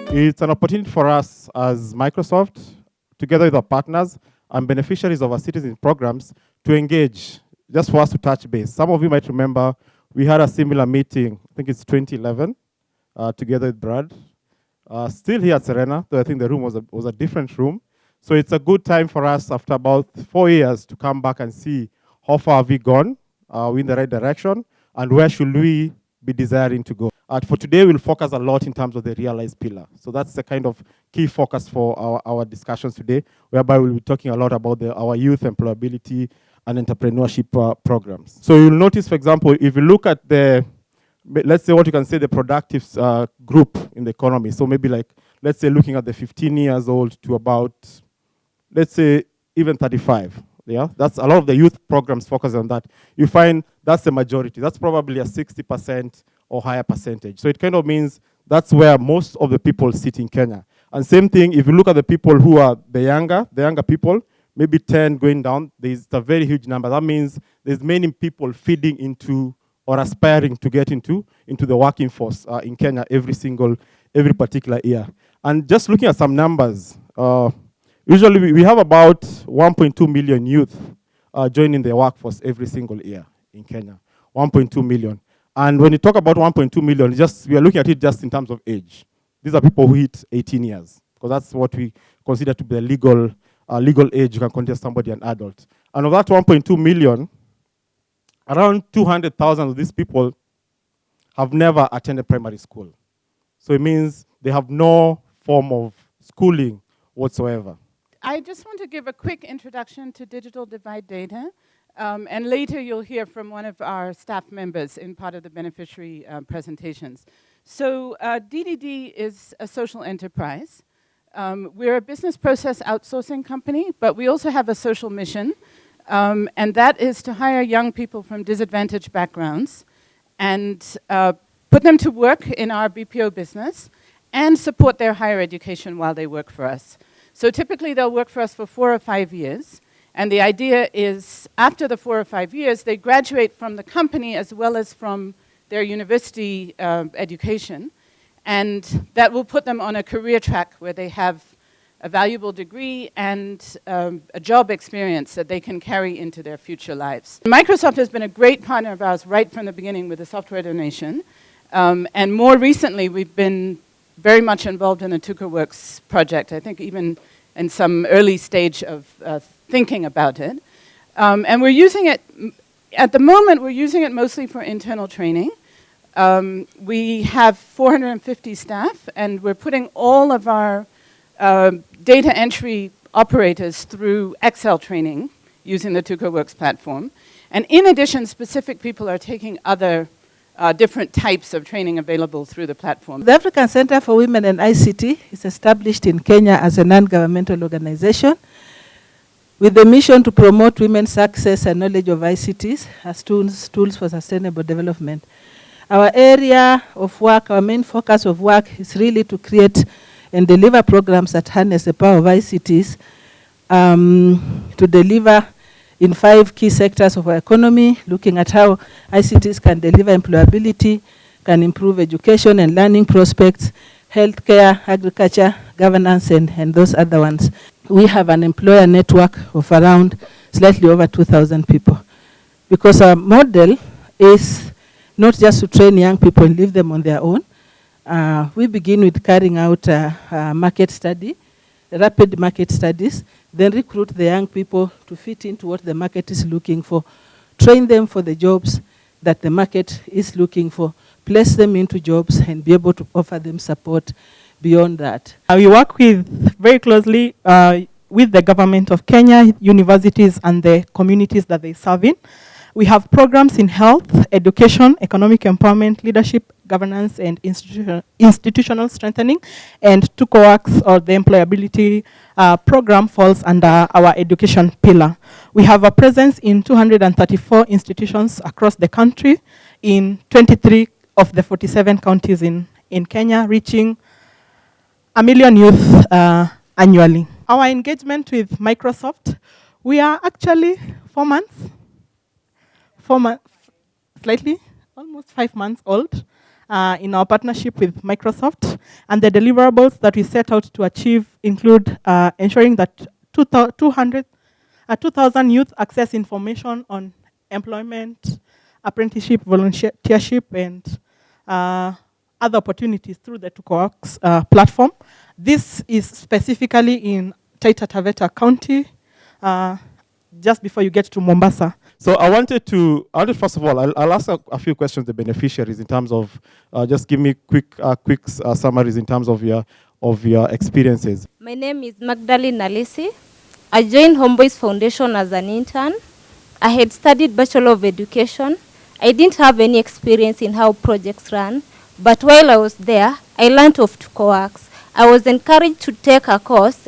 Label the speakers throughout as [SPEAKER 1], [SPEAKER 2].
[SPEAKER 1] It's an opportunity for us as Microsoft, together with our partners and beneficiaries of our citizen programs, to engage, just for us to touch base. Some of you might remember we had a similar meeting, I think it's 2011, together with Brad. Still here at Serena, though I think the room was a different room. So it's a good time for us after about 4 years to come back and see how far have we gone, are we in the right direction, and where should we be desiring to go. For today, we'll focus a lot in terms of the realized pillar. So that's the kind of key focus for our discussions today, whereby we'll be talking a lot about our youth employability and entrepreneurship programs. So you'll notice, for example, if you look at let's say what you can say the productive group in the economy. So maybe like, let's say looking at the 15 years old to about, let's say even 35. Yeah, that's a lot of the youth programs focus on that. You find that's the majority. That's probably a 60% or higher percentage. So it kind of means that's where most of the people sit in Kenya. And same thing, if you look at the people who are the younger people, maybe 10 going down, there's a very huge number. That means there's many people feeding into or aspiring to get into the working force in Kenya every particular year. And just looking at some numbers, usually we have about 1.2 million youth joining the workforce every single year in Kenya, 1.2 million. And when you talk about 1.2 million, we are looking at it just in terms of age. These are people who hit 18 years, because that's what we consider to be the legal age you can consider somebody an adult. And of that 1.2 million, around 200,000 of these people have never attended primary school. So it means they have no form of schooling whatsoever.
[SPEAKER 2] I just want to give a quick introduction to digital divide data. And later you'll hear from one of our staff members in part of the beneficiary presentations. So DDD is a social enterprise. We're a business process outsourcing company, but we also have a social mission. And that is to hire young people from disadvantaged backgrounds and put them to work in our BPO business and support their higher education while they work for us. So typically they'll work for us for 4 or 5 years. And the idea is after the 4 or 5 years, they graduate from the company as well as from their university education. And that will put them on a career track where they have a valuable degree and a job experience that they can carry into their future lives. Microsoft has been a great partner of ours right from the beginning with the software donation. And more recently, we've been very much involved in the TukaWorks project, I think even in some early stage of thinking about it. And we're using it, at the moment, we're using it mostly for internal training. We have 450 staff, and we're putting all of our data entry operators through Excel training using the TukaWorks platform. And in addition, specific people are taking other different types of training available through the platform.
[SPEAKER 3] The African Center for Women and ICT is established in Kenya as a non-governmental organization with the mission to promote women's success and knowledge of ICTs as tools for sustainable development. Our area of work, our main focus of work is really to create and deliver programs that harness the power of ICTs to deliver in 5 key sectors of our economy, looking at how ICTs can deliver employability, can improve education and learning prospects, healthcare, agriculture, governance, and those other ones. We have an employer network of around slightly over 2,000 people. Because our model is not just to train young people and leave them on their own. We begin with carrying out a market study, rapid market studies, then recruit the young people to fit into what the market is looking for, train them for the jobs that the market is looking for, place them into jobs, and be able to offer them support beyond that.
[SPEAKER 4] We work very closely with the government of Kenya, universities, and the communities that they serve in. We have programs in health, education, economic empowerment, leadership, governance, and institutional strengthening. And TukaWorks, or the employability program, falls under our education pillar. We have a presence in 234 institutions across the country in 23 of the 47 counties in Kenya, reaching 1 million youth annually. Our engagement with Microsoft, we are actually 4 months, slightly, almost 5 months old. in our partnership with Microsoft. And the deliverables that we set out to achieve include ensuring that 2,000 youth access information on employment, apprenticeship, volunteership, and other opportunities through the TukoWorks platform. This is specifically in Taita Taveta County, just before you get to Mombasa.
[SPEAKER 1] So I wanted first of all, I'll ask a few questions to the beneficiaries in terms of, just give me quick summaries in terms of your experiences.
[SPEAKER 5] My name is Magdalene Nalisi. I joined Homeboys Foundation as an intern. I had studied Bachelor of Education. I didn't have any experience in how projects run, but while I was there, I learned of TukoWorks. I was encouraged to take a course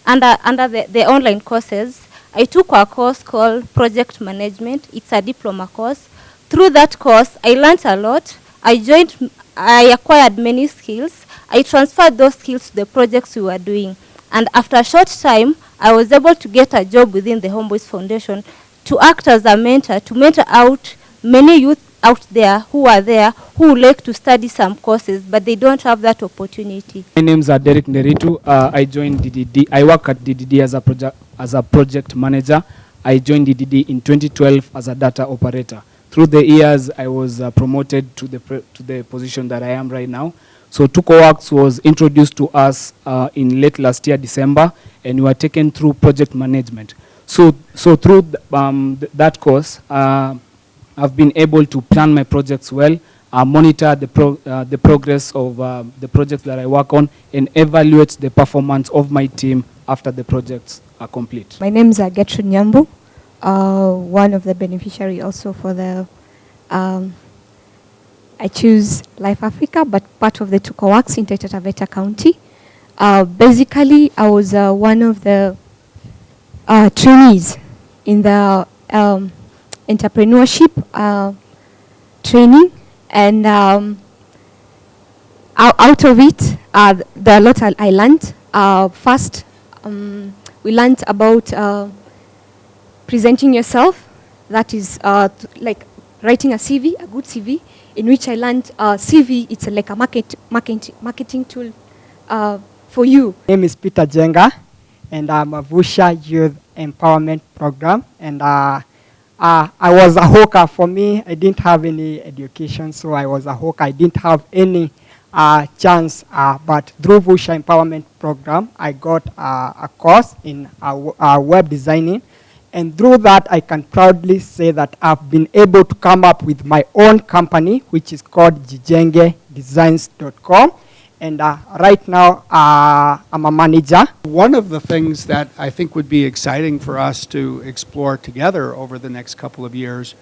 [SPEAKER 5] under the online courses. I took a course called Project Management. It's a diploma course. Through that course, I learned a lot. I acquired many skills. I transferred those skills to the projects we were doing. And after a short time, I was able to get a job within the Homeboys Foundation to act as a mentor, to mentor out many youth out there who would like to study some courses, but they don't have that opportunity.
[SPEAKER 6] My name is Derek Neritu. I joined DDD. I work at DDD as a project manager. I joined DDD in 2012 as a data operator. Through the years, I was promoted to the position that I am right now. So TukoWorks was introduced to us in late last year, December, and we were taken through project management. So through that course, I've been able to plan my projects well, monitor the progress of the projects that I work on, and evaluate the performance of my team after the projects are complete.
[SPEAKER 7] My name is Gertrude Nyambu, one of the beneficiary also for the, I choose Life Africa, but part of the TukoWorks in Taita Taveta County. Basically, I was one of the trainees in the entrepreneurship training, and out of it, there are a lot I learned. First, we learned about presenting yourself. That is like writing a CV, a good CV, in which I learned CV, it's like a marketing tool for you.
[SPEAKER 8] My name is Peter Jenga, and I'm a VUSHA Youth Empowerment Program, and I was a hawker. For me, I didn't have any education, so I was a hawker. I didn't have any chance, but through VUSHA Empowerment Program, I got a course in web designing, and through that, I can proudly say that I've been able to come up with my own company, which is called jijengedesigns.com. And right now, I'm a manager.
[SPEAKER 9] One of the things that I think would be exciting for us to explore together over the next couple of years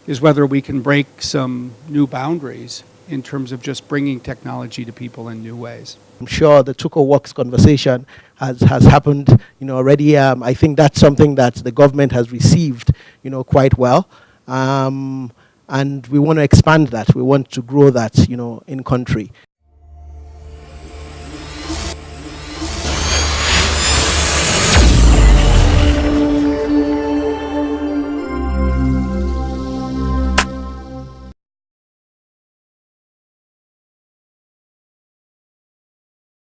[SPEAKER 9] is whether we can break some new boundaries in terms of just bringing technology to people in new ways.
[SPEAKER 10] I'm sure the TukoWorks conversation has happened, already. I think that's something that the government has received, quite well. And we want to expand that. We want to grow that, in country.